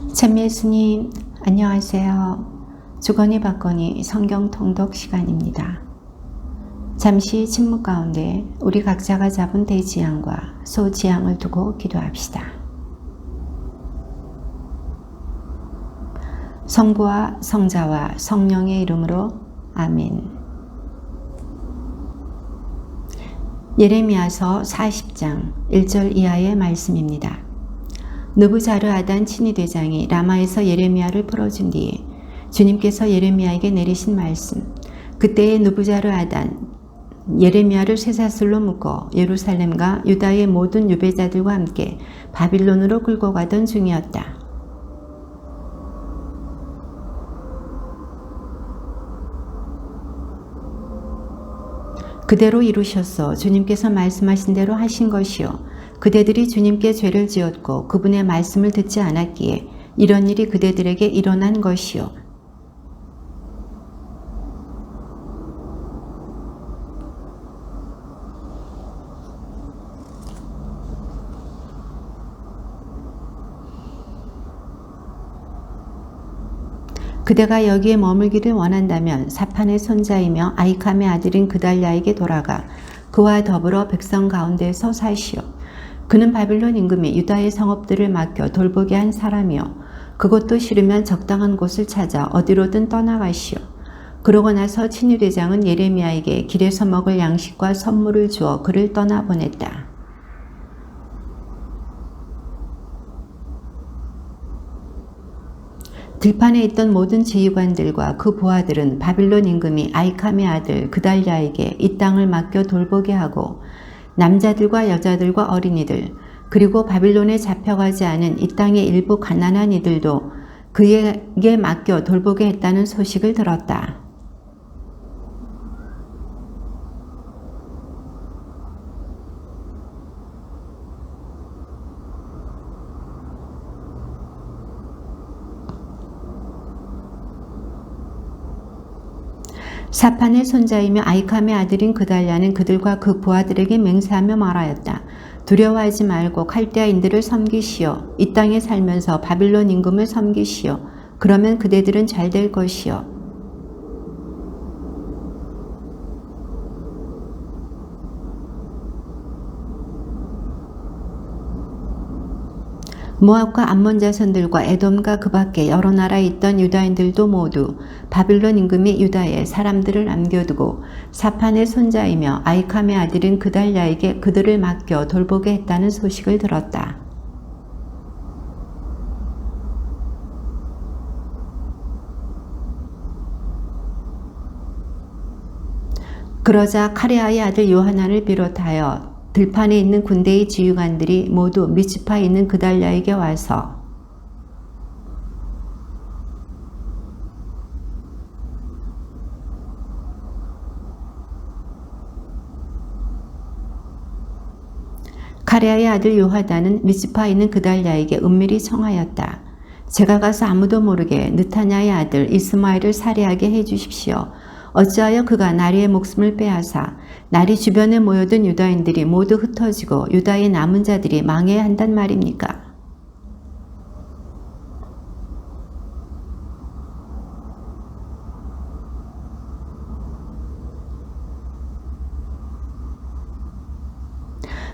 참 예수님, 안녕하세요. 주거니 받거니 성경 통독 시간입니다. 잠시 침묵 가운데 우리 각자가 잡은 대지향과 소지향을 두고 기도합시다. 성부와 성자와 성령의 이름으로 아멘. 예레미야서 40장 1절 이하의 말씀입니다. 느부자르아단 친위대장이 라마에서 예레미야를 풀어준 뒤에 주님께서 예레미야에게 내리신 말씀. 그때의 느부자르아단 예레미야를 쇠사슬로 묶어 예루살렘과 유다의 모든 유배자들과 함께 바빌론으로 끌고 가던 중이었다. 그대로 이루셨소. 주님께서 말씀하신 대로 하신 것이요. 그대들이 주님께 죄를 지었고 그분의 말씀을 듣지 않았기에 이런 일이 그대들에게 일어난 것이요. 그대가 여기에 머물기를 원한다면 사판의 손자이며 아이캄의 아들인 그달랴에게 돌아가 그와 더불어 백성 가운데서 사시오. 그는 바빌론 임금이 유다의 성읍들을 맡겨 돌보게 한 사람이요. 그것도 싫으면 적당한 곳을 찾아 어디로든 떠나가시오. 그러고 나서 친위대장은 예레미야에게 길에서 먹을 양식과 선물을 주어 그를 떠나보냈다. 들판에 있던 모든 지휘관들과 그 부하들은 바빌론 임금이 아이캄의 아들 그달랴에게 이 땅을 맡겨 돌보게 하고 남자들과 여자들과 어린이들 그리고 바빌론에 잡혀가지 않은 이 땅의 일부 가난한 이들도 그에게 맡겨 돌보게 했다는 소식을 들었다. 사판의 손자이며 아이캄의 아들인 그달랴는 그들과 그 부하들에게 맹세하며 말하였다. 두려워하지 말고 칼데아인들을 섬기시오. 이 땅에 살면서 바빌론 임금을 섬기시오. 그러면 그대들은 잘 될 것이오. 모압과 암몬 자손들과 에돔과 그 밖에 여러 나라에 있던 유다인들도 모두 바빌론 임금이 유다에 사람들을 남겨두고 사판의 손자이며 아이캄의 아들인 그달랴에게 그들을 맡겨 돌보게 했다는 소식을 들었다. 그러자 카레아의 아들 요하난을 비롯하여 들판에 있는 군대의 지휘관들이 모두 미츠파에 있는 그달랴에게 와서 카레아의 아들 요하단은 미츠파에 있는 그달랴에게 은밀히 청하였다. 제가 가서 아무도 모르게 느타냐의 아들 이스마엘을 살해하게 해주십시오. 어찌하여 그가 나리의 목숨을 빼앗아 나리 주변에 모여든 유다인들이 모두 흩어지고 유다의 남은 자들이 망해야 한단 말입니까?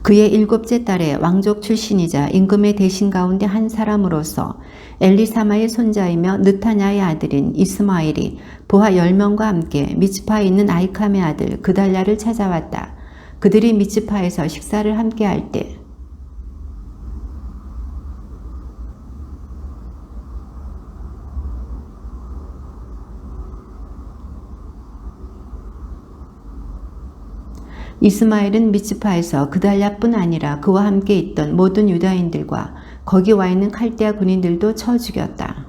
그의 7째 딸의 왕족 출신이자 임금의 대신 가운데 한 사람으로서 엘리사마의 손자이며 느타냐의 아들인 이스마엘이 부하 10명과 함께 미츠파에 있는 아이캄의 아들 그달랴를 찾아왔다. 그들이 미츠파에서 식사를 함께 할 때 이스마엘은 미츠파에서 그달랴뿐 아니라 그와 함께 있던 모든 유다인들과 거기 와 있는 칼데아 군인들도 쳐 죽였다.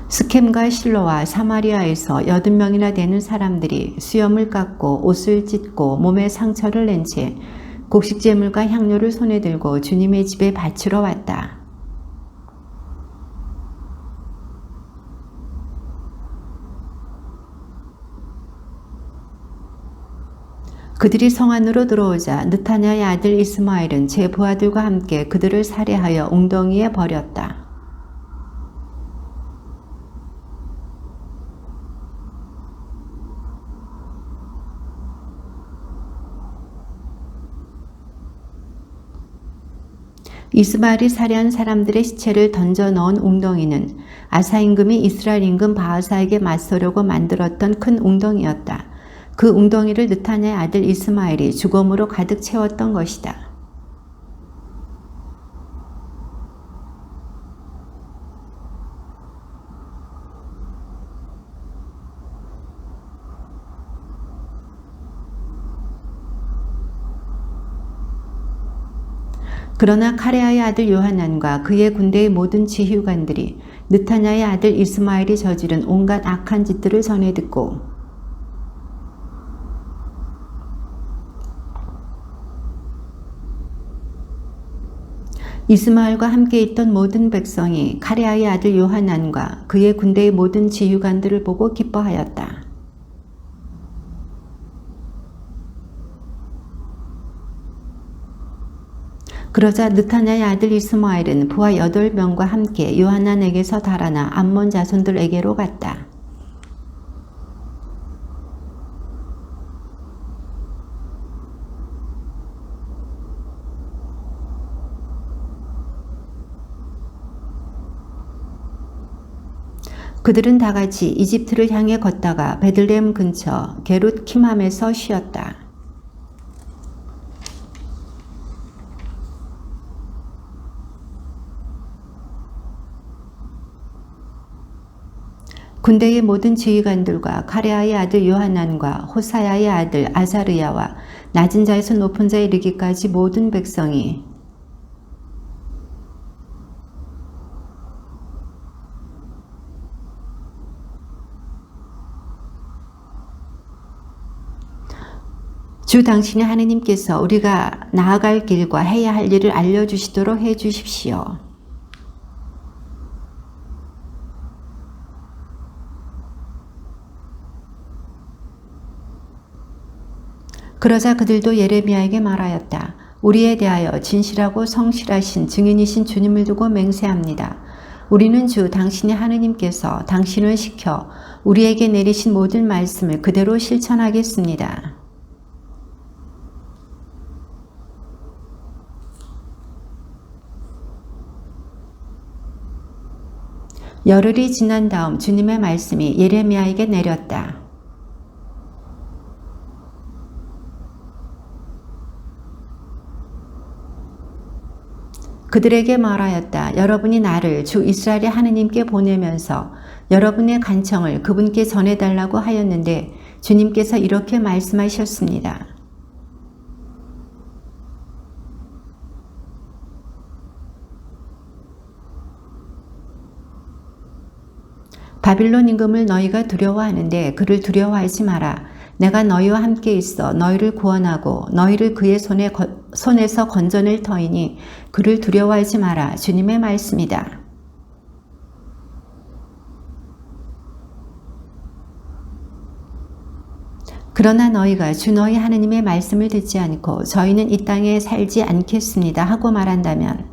스켐과 실로와 사마리아에서 80명이나 되는 사람들이 수염을 깎고 옷을 찢고 몸에 상처를 낸 채 곡식제물과 향료를 손에 들고 주님의 집에 바치러 왔다. 그들이 성 안으로 들어오자 느타냐의 아들 이스마엘은 제 부하들과 함께 그들을 살해하여 웅덩이에 버렸다. 이스마엘이 살해한 사람들의 시체를 던져 넣은 웅덩이는 아사 임금이 이스라엘 임금 바하사에게 맞서려고 만들었던 큰 웅덩이였다. 그 웅덩이를 느타냐의 아들 이스마엘이 죽음으로 가득 채웠던 것이다. 그러나 카레아의 아들 요하난과 그의 군대의 모든 지휘관들이 느타냐의 아들 이스마엘이 저지른 온갖 악한 짓들을 전해 듣고 이스마엘과 함께 있던 모든 백성이 카레아의 아들 요하난과 그의 군대의 모든 지휘관들을 보고 기뻐하였다. 그러자 느타냐의 아들 이스마엘은 부하 8명과 함께 요하난에게서 달아나 암몬 자손들에게로 갔다. 그들은 다같이 이집트를 향해 걷다가 베들레헴 근처 게룻 키맘에서 쉬었다. 군대의 모든 지휘관들과 카레아의 아들 요하난과 호사야의 아들 아사르야와 낮은 자에서 높은 자에 이르기까지 모든 백성이 주 당신의 하느님께서 우리가 나아갈 길과 해야 할 일을 알려주시도록 해주십시오. 그러자 그들도 예레미야에게 말하였다. 우리에 대하여 진실하고 성실하신 증인이신 주님을 두고 맹세합니다. 우리는 주 당신의 하느님께서 당신을 시켜 우리에게 내리신 모든 말씀을 그대로 실천하겠습니다. 열흘이 지난 다음 주님의 말씀이 예레미야에게 내렸다. 그들에게 말하였다. 여러분이 나를 주 이스라엘의 하느님께 보내면서 여러분의 간청을 그분께 전해달라고 하였는데 주님께서 이렇게 말씀하셨습니다. 바빌론 임금을 너희가 두려워하는데 그를 두려워하지 마라. 내가 너희와 함께 있어 너희를 구원하고 너희를 그의 손에서 건져낼 터이니 그를 두려워하지 마라. 주님의 말씀이다. 그러나 너희가 주 너희 하느님의 말씀을 듣지 않고 저희는 이 땅에 살지 않겠습니다 하고 말한다면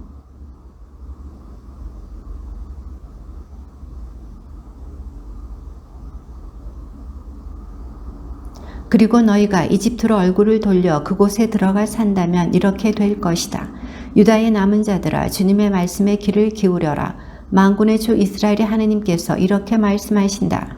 그리고 너희가 이집트로 얼굴을 돌려 그곳에 들어가 산다면 이렇게 될 것이다. 유다의 남은 자들아 주님의 말씀에 귀를 기울여라. 만군의 주 이스라엘의 하느님께서 이렇게 말씀하신다.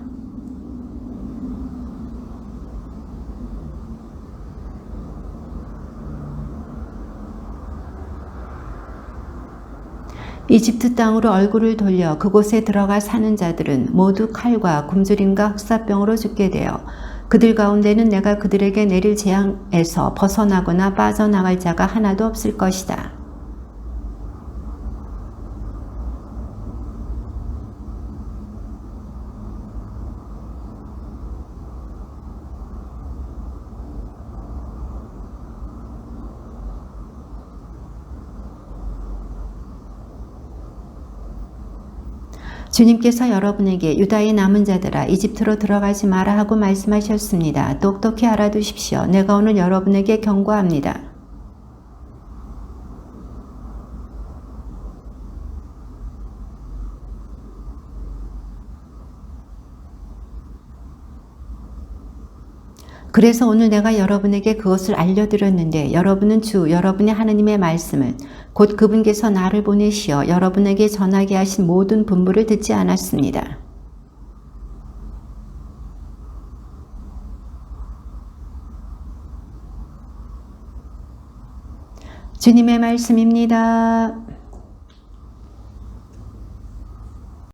이집트 땅으로 얼굴을 돌려 그곳에 들어가 사는 자들은 모두 칼과 굶주림과 흑사병으로 죽게 되어 그들 가운데는 내가 그들에게 내릴 재앙에서 벗어나거나 빠져나갈 자가 하나도 없을 것이다. 주님께서 여러분에게 유다의 남은 자들아 이집트로 들어가지 마라 하고 말씀하셨습니다. 똑똑히 알아두십시오. 내가 오늘 여러분에게 경고합니다. 그래서 오늘 내가 여러분에게 그것을 알려드렸는데 여러분은 여러분의 하느님의 말씀을 곧 그분께서 나를 보내시어 여러분에게 전하게 하신 모든 분부를 듣지 않았습니다. 주님의 말씀입니다.